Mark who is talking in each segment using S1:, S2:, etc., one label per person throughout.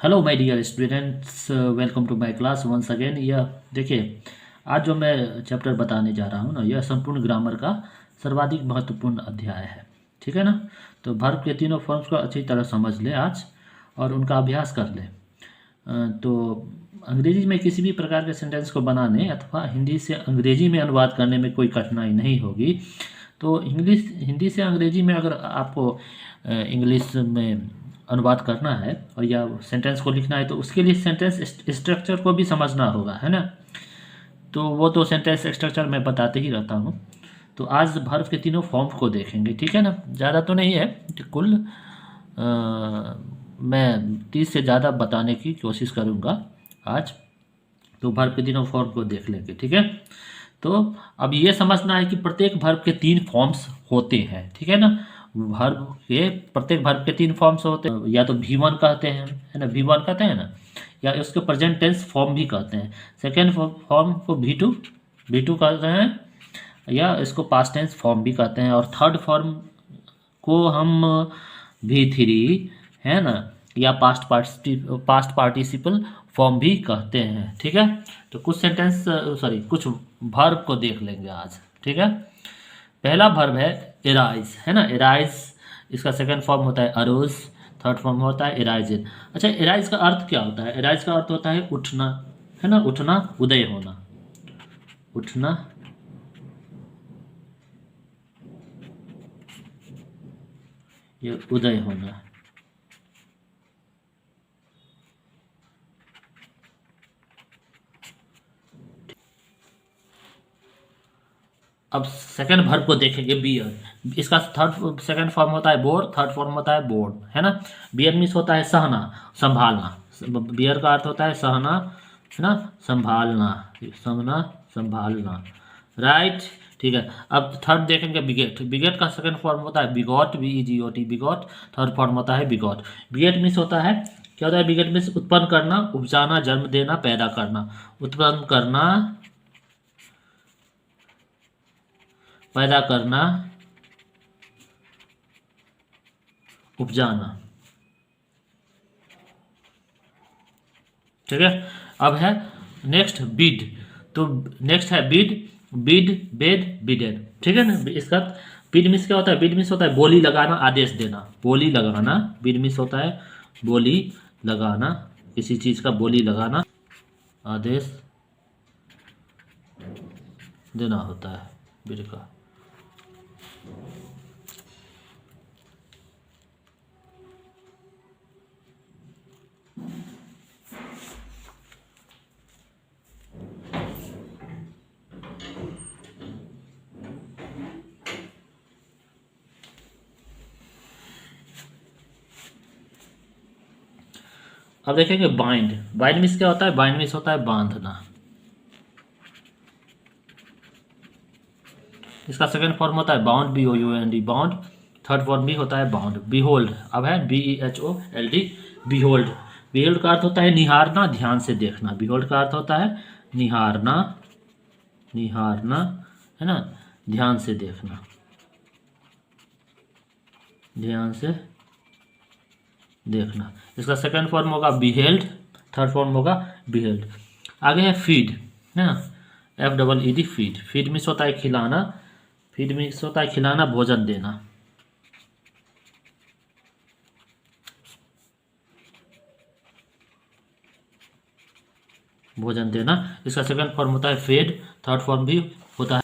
S1: Hello my dear students, welcome to my class once again. यह देखिए, आज जो मैं चैप्टर बताने जा रहा हूँ ना, यह संपूर्ण ग्रामर का सर्वाधिक महत्वपूर्ण अध्याय है। ठीक है ना। तो वर्ब के तीनों फॉर्म्स को अच्छी तरह समझ ले आज और उनका अभ्यास कर ले। तो अंग्रेजी में किसी भी प्रकार के सेंटेंस को बनाने अथवा हिंदी से अंग्रेजी में अनुवाद करने में कोई कठिनाई नहीं होगी। तो हिंदी से अंग्रेजी में अगर आपको इंग्लिश में अनुवाद करना है और या सेंटेंस को लिखना है, तो उसके लिए सेंटेंस स्ट्रक्चर को भी समझना होगा, है ना। तो वो तो सेंटेंस स्ट्रक्चर मैं बताते ही रहता हूँ। तो आज वर्ब के तीनों फॉर्म को देखेंगे, ठीक है ना। ज़्यादा तो नहीं है, कुल मैं 30 से ज़्यादा बताने की कोशिश करूँगा आज। तो वर्ब के तीनों फॉर्म को देख लेंगे, ठीक है। तो अब ये समझना है कि प्रत्येक वर्ब के 3 फॉर्म्स होते हैं, ठीक है ना। प्रत्येक वर्ब के 3 फॉर्म्स होते हैं, या तो V1 कहते हैं, है ना, V1 कहते हैं ना, या उसके प्रेजेंट टेंस फॉर्म भी कहते हैं। सेकेंड फॉर्म को V2 कहते हैं, या इसको पास्ट टेंस फॉर्म भी कहते हैं। और थर्ड फॉर्म को हम V3, है ना, या पास्ट पार्टिसिपल फॉर्म भी कहते हैं, ठीक है। तो कुछ वर्ब को देख लेंगे आज, ठीक है। पहला वर्ब है एराइज, है ना, एराइज। इसका सेकंड फॉर्म होता है अरोज, थर्ड फॉर्म होता है एराइजिन। अच्छा, एराइज का अर्थ क्या होता है? एराइज का अर्थ होता है उठना, है ना, उठना, उदय होना, उठना, ये उदय होना। अब सेकंड वर्ब को देखेंगे बियर। इसका सेकंड फॉर्म होता है बोर, थर्ड फॉर्म होता है बोर्ड, है ना। बियर मीन्स होता है सहना, संभालना। बियर का अर्थ होता है सहना, है ना, संभालना, सहना, संभालना, राइट। ठीक है। अब थर्ड देखेंगे बिगेट। बिगेट का सेकंड फॉर्म होता है bigot, BEGOT, bigot. Third form होता है बिगॉट। बिगेट मीन्स होता है, क्या होता है? बिगेट मीन्स उत्पन्न करना, उपजाना, जन्म देना, पैदा करना। उत्पन्न करना, पैदा करना, उपजाना, ठीक है। अब है नेक्स्ट बिड। तो नेक्स्ट है बिड, बेड, बिडेड, ठीक है ना। इसका बिड मीन्स क्या होता है? बिड मीन्स होता है बोली लगाना, आदेश देना, बोली लगाना। बिड मीन्स होता है बोली लगाना, किसी चीज का बोली लगाना, आदेश देना होता है बिड का। अब देखेंगे बाइंड। बाइंड मीन्स क्या होता है? बाइंड मीन्स होता है बांधना। इसका सेकंड फॉर्म होता है bound, BOUND, bound. Third form भी होता है बाउंड। बिहोल्ड, अब है BEHOLD, बिहोल्ड। बिहोल्ड का अर्थ होता है निहारना, ध्यान से देखना। बिहोल्ड का अर्थ होता है निहारना, निहारना, है ना, ध्यान से देखना, ध्यान से देखना। इसका सेकंड फॉर्म होगा बिहेल्ड, थर्ड फॉर्म होगा बिहेल्ड। आगे है फीड, है ना, FEED, फीड। फीड मीन्स होता है खिलाना, फीड मीन्स होता है खिलाना, भोजन देना। भोजन देना। इसका सेकंड फॉर्म होता है फेड, थर्ड फॉर्म भी होता है।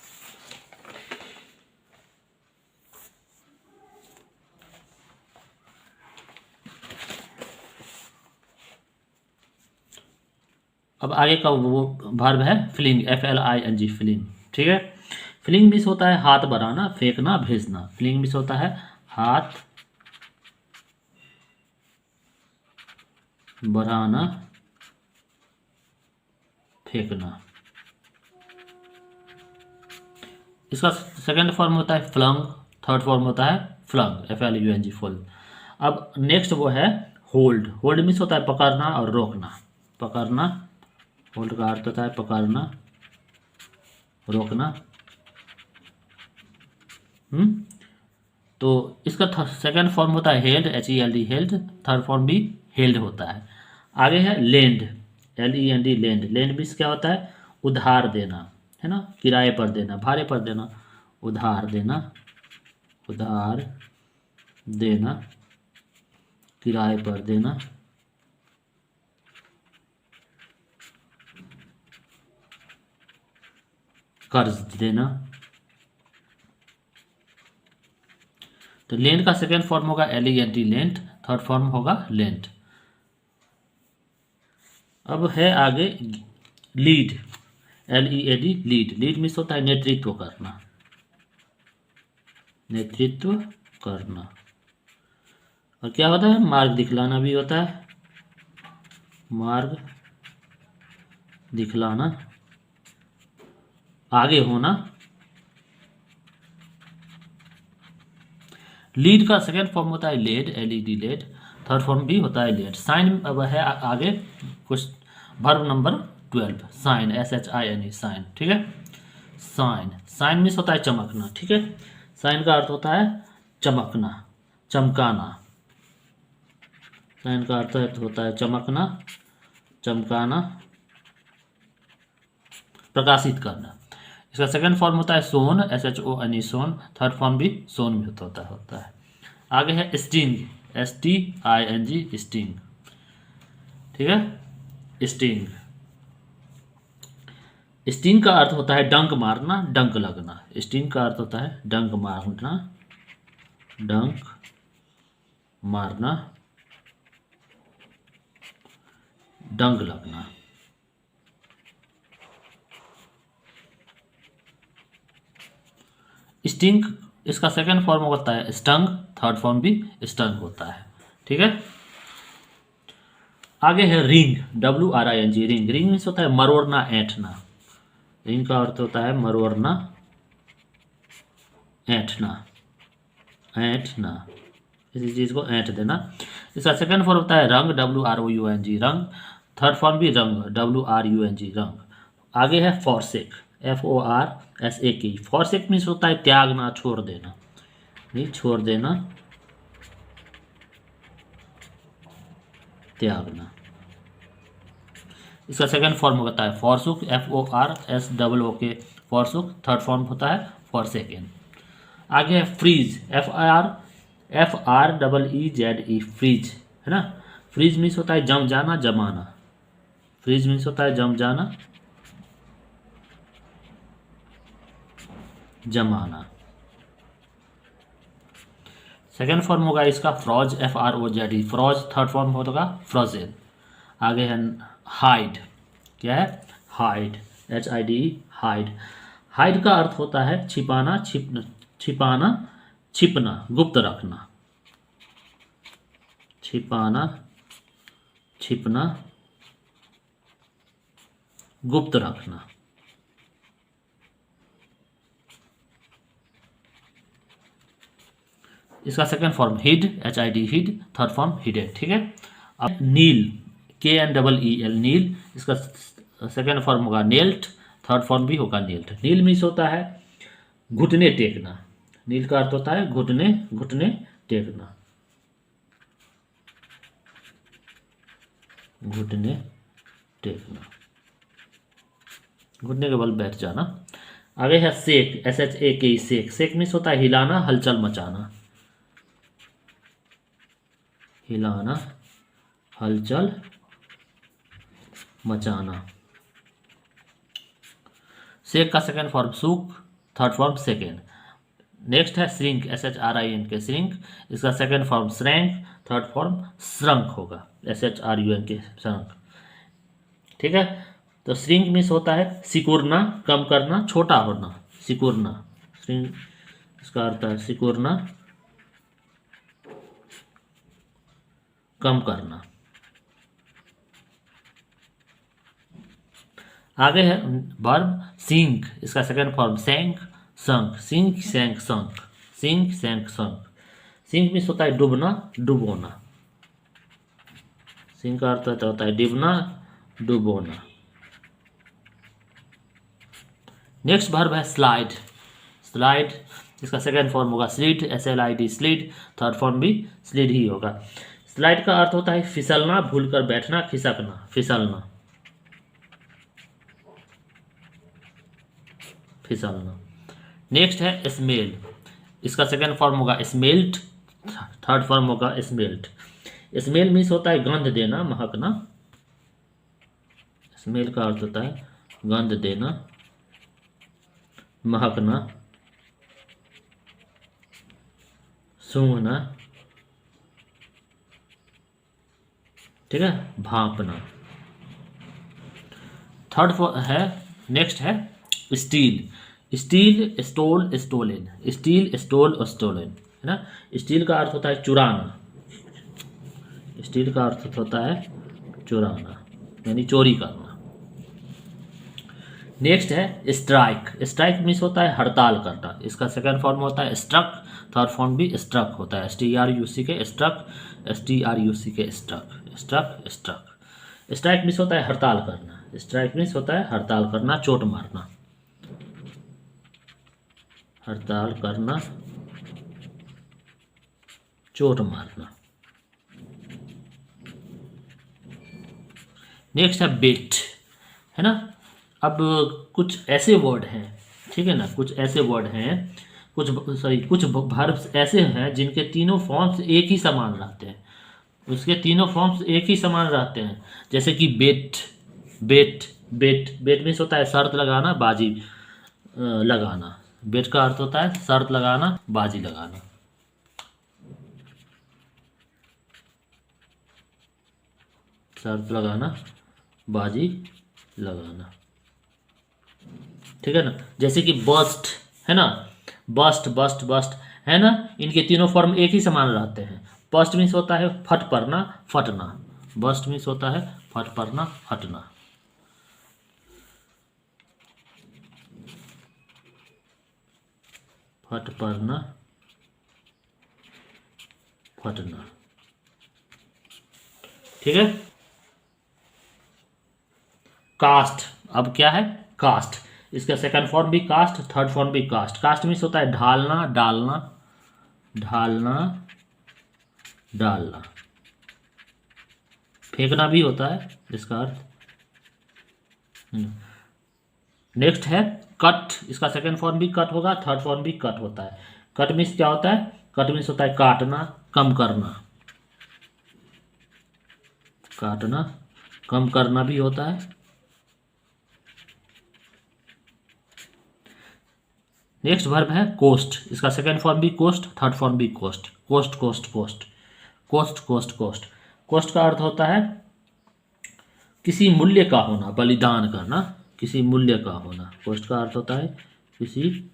S1: अब आगे का वो वर्ब है फ्लिंग, FLING, फ्लिंग, ठीक है। फ्लिंग मीन्स होता है हाथ बढ़ाना, फेंकना, भेजना। फ्लिंग मीन्स होता है हाथ बढ़ाना, फेंकना। इसका सेकंड फॉर्म होता है फ्लंग, थर्ड फॉर्म होता है फ्लंग, FLUNG, फुल। अब नेक्स्ट वो है होल्ड। होल्ड मीन्स होता है पकड़ना और रोकना, पकड़ना। होल्ड का अर्थ होता है पकड़ना, रोकना। तो इसका सेकंड फॉर्म होता है held, HELD, held. Third form भी हेल्ड होता है। आगे है lend, LEND, lend. Lend means क्या होता है? उधार देना, है ना, किराए पर देना, भाड़े पर देना, उधार देना, उधार देना, किराए पर देना, कर्ज देना। तो लेंड का सेकेंड फॉर्म होगा LEND, लेंट। थर्ड फॉर्म होगा लेंट। अब है आगे lead, LEAD, lead. Lead means होता है नेतृत्व करना, नेतृत्व करना। और क्या होता है? मार्ग दिखलाना भी होता है, मार्ग दिखलाना, आगे होना। लीड का सेकेंड फॉर्म होता है led, LED, led. Third form भी होता है लेड। साइन अब है आगे कुछ verb number 12, shine, SHINE, shine. ठीक है, साइन। साइन मीन्स होता है चमकना। ठीक है, साइन का अर्थ होता है चमकना, चमकाना। साइन का अर्थ होता है चमकना, चमकाना, प्रकाशित करना। इसका सेकंड फॉर्म होता है सोन, SHONE, सोन। थर्ड फॉर्म भी सोन में होता है। आगे है स्टिंग, STING, स्टिंग। ठीक है, स्टिंग। स्टिंग का अर्थ होता है डंक मारना, डंक लगना। स्टिंग का अर्थ होता है डंक मारना, डंक मारना, डंक लगना। स्टिंग इसका सेकंड फॉर्म होता है स्टंग, थर्ड फॉर्म भी स्टंग होता है। ठीक है, आगे है ring, WRING, ring. Ring means होता है मरोड़ना, ऐंठना। रिंग का अर्थ होता है मरोड़ना, ऐंठना, ऐंठना, किसी चीज़ को ऐंठ देना। इसका सेकंड फॉर्म होता है रंग, WROUNG, रंग। थर्ड फॉर्म भी रंग, WRUNG, रंग। आगे है फॉरसेक, FORSAK। फॉरसेक मीन्स होता है त्यागना, छोड़ देना, नहीं, छोड़ देना, त्यागना। इसका सेकंड फॉर्म होता है फॉरसुक, FORSOOK, फॉरसुक। थर्ड फॉर्म होता है फॉरसेकन। आगे है फ्रीज, FREEZE, फ्रीज, है ना। फ्रीज मीन्स होता है जम जाना, जमाना। फ्रीज मीन्स होता है जम जाना, जमाना। सेकेंड फॉर्म होगा इसका फ्रॉज, FROZE, फ्रॉज। थर्ड फॉर्म होगा फ्रोजन। आगे है हाइड, क्या है? Hide, HIDE, hide. हाइड का अर्थ होता है छिपाना, छिपाना, छिपना, गुप्त रखना, छिपाना, छिपना, गुप्त रखना। इसका second form hid, HID, hid. Third form hided. ठीक है, अब नील, KNEEL, नील। इसका सेकंड फॉर्म होगा नेल्ट, थर्ड फॉर्म भी होगा नेल्ट। नील मीन्स होता है घुटने टेकना। नील का अर्थ होता है घुटने, घुटने टेकना, घुटने टेकना, घुटने के बल बैठ जाना। आगे है shake, SHAK, shake. Shake means होता है हिलाना, हलचल मचाना, हिलाना, हलचल मचाना। शेक का second form shook, third form second. Next है श्रिंक, SHRINK, श्रिंक। इसका second form shrank, third form shrunk होगा, SHRUNK, श्रंक। ठीक है, तो श्रिंक मीन्स होता है सिकुड़ना, कम करना, छोटा होना, सिकुड़ना। श्रिंक इसका अर्थ है सिकुड़ना, कम करना। आगे है वर्ब सिंक। इसका सेकंड फॉर्म सैंक, संक, सिंक, सैंक, संक, सिंक, सैंक, संक। सिंक मीन्स होता है डूबना, डुबोना। सिंक का अर्थ होता है डूबना, डुबोना। नेक्स्ट वर्ब है स्लाइड, स्लाइड। इसका सेकंड फॉर्म होगा slid, SLID, slid. Third form भी स्लिड ही होगा। स्लाइड का अर्थ होता है फिसलना, भूलकर बैठना, खिसकना, फिसलना, फिसलना। नेक्स्ट है स्मेल, इसका सेकेंड फॉर्म होगा स्मेल्ट, थर्ड फॉर्म होगा स्मेल्ट। स्मेल मीन्स होता है गंध देना, महकना। स्मेल का अर्थ होता है गंध देना, महकना, सूंघना, ठीक है, भांपना। थर्ड है, नेक्स्ट है steal, steal, stole, stolen, steal, stole, stolen, है ना। स्टील का अर्थ होता है चुराना, स्टील का अर्थ होता है चुराना, यानी चोरी करना। नेक्स्ट है स्ट्राइक, स्ट्राइक मीन्स होता है हड़ताल करना, इसका सेकंड फॉर्म होता है स्ट्रक, थर्ड फॉर्म भी स्ट्रक होता है, STRUCK struck, STRUCK struck, struck, struck. Strike means होता है हड़ताल करना, स्ट्राइक मीन्स होता है हड़ताल करना, चोट मारना, हड़ताल करना, चोट मारना। नेक्स्ट है बेट, है ना। अब कुछ ऐसे वर्ड हैं, ठीक है ना, कुछ ऐसे वर्ड हैं, कुछ वर्ब्स ऐसे हैं जिनके तीनों फॉर्म्स एक ही समान रहते हैं, उसके तीनों फॉर्म्स एक ही समान रहते हैं। जैसे कि बेट, बेट, बेट, बेट मीन्स होता है शर्त लगाना, बाजी लगाना। बेट का अर्थ होता है शर्त लगाना, बाजी लगाना। शर्त लगाना, बाजी लगाना, ठीक है ना। जैसे कि बस्ट, है ना, बस्ट, बस्ट, बस्ट, है ना, इनके तीनों फॉर्म एक ही समान रहते हैं। बस्ट मीन्स होता है फट पड़ना, फटना, बस्ट मीन्स होता है फट पड़ना, फटना। फट पड़ना, फटना, ठीक है। कास्ट, अब क्या है कास्ट, इसका सेकंड फॉर्म भी कास्ट, थर्ड फॉर्म भी कास्ट। कास्ट मीन्स होता है ढालना, डालना, ढालना, डालना, फेंकना भी होता है इसका अर्थ। नेक्स्ट है कट, इसका सेकंड फॉर्म भी कट होगा, थर्ड फॉर्म भी कट होता है। कट मीन्स क्या होता है, कट मीन्स होता है काटना, कम करना, काटना, कम करना भी होता है। नेक्स्ट वर्ब है कोस्ट, इसका सेकंड फॉर्म भी कोस्ट, थर्ड फॉर्म भी cost, cost, cost, cost, cost, cost, cost. Cost का अर्थ होता है किसी मूल्य का होना, बलिदान करना, किसी मूल्य का होना। कोस्ट का अर्थ होता है किसी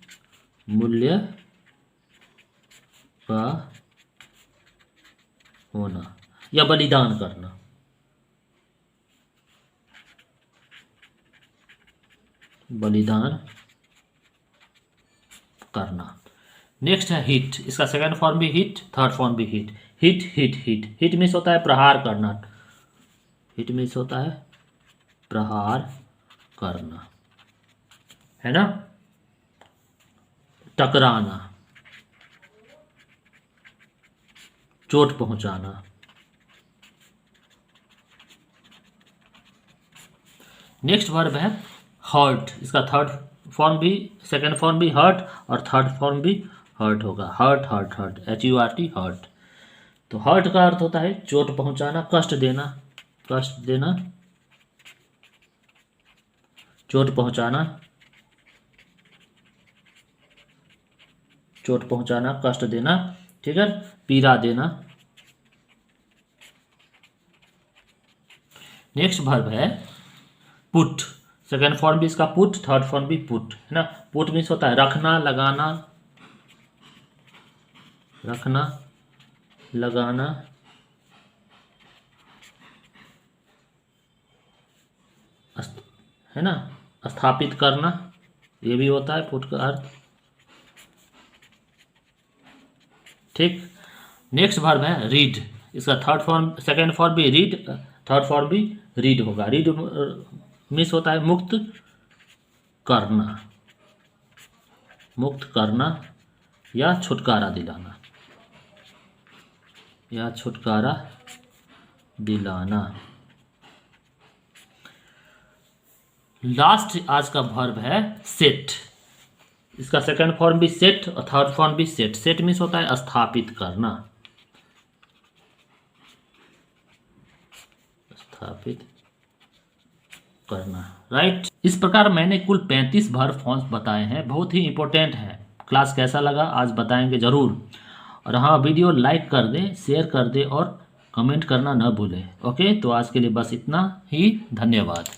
S1: मूल्य का होना या बलिदान करना, बलिदान करना। नेक्स्ट है हिट, इसका सेकंड फॉर्म भी हिट, थर्ड फॉर्म भी hit, hit, hit, hit. Hit means होता है प्रहार करना, हिट मीन्स होता है प्रहार करना, है ना। टकराना, चोट पहुंचाना। नेक्स्ट वर्ब है हर्ट, इसका थर्ड फॉर्म भी, सेकंड फॉर्म भी हर्ट और थर्ड फॉर्म भी हर्ट होगा, hurt, hurt, hurt, HURT, hurt. तो हर्ट का अर्थ होता है चोट पहुंचाना, कष्ट देना, कष्ट देना, चोट पहुंचाना, चोट पहुंचाना, कष्ट देना, ठीक है, पीड़ा देना। नेक्स्ट वर्ब है पुट, सेकेंड फॉर्म भी इसका पुट, थर्ड फॉर्म भी पुट, है ना। पुट मीन्स होता है रखना, लगाना, रखना, लगाना, है ना, स्थापित करना, ये भी होता है पुट का अर्थ, ठीक। नेक्स्ट वर्ब है रीड, इसका थर्ड फॉर्म, सेकेंड फॉर्म भी रीड, थर्ड फॉर्म भी रीड होगा। रीड मीन्स होता है मुक्त करना, मुक्त करना या छुटकारा दिलाना, या छुटकारा दिलाना। लास्ट आज का वर्ब है सेट। इसका सेकंड फॉर्म भी सेट और थर्ड फॉर्म भी सेट। सेट मीन्स होता है स्थापित करना, स्थापित करना, राइट। इस प्रकार मैंने कुल 35 वर्ब फॉर्म्स बताए हैं, बहुत ही इंपॉर्टेंट है। क्लास कैसा लगा आज बताएंगे ज़रूर। और हाँ, वीडियो लाइक कर दें, शेयर कर दें और कमेंट करना न भूलें। ओके, तो आज के लिए बस इतना ही। धन्यवाद।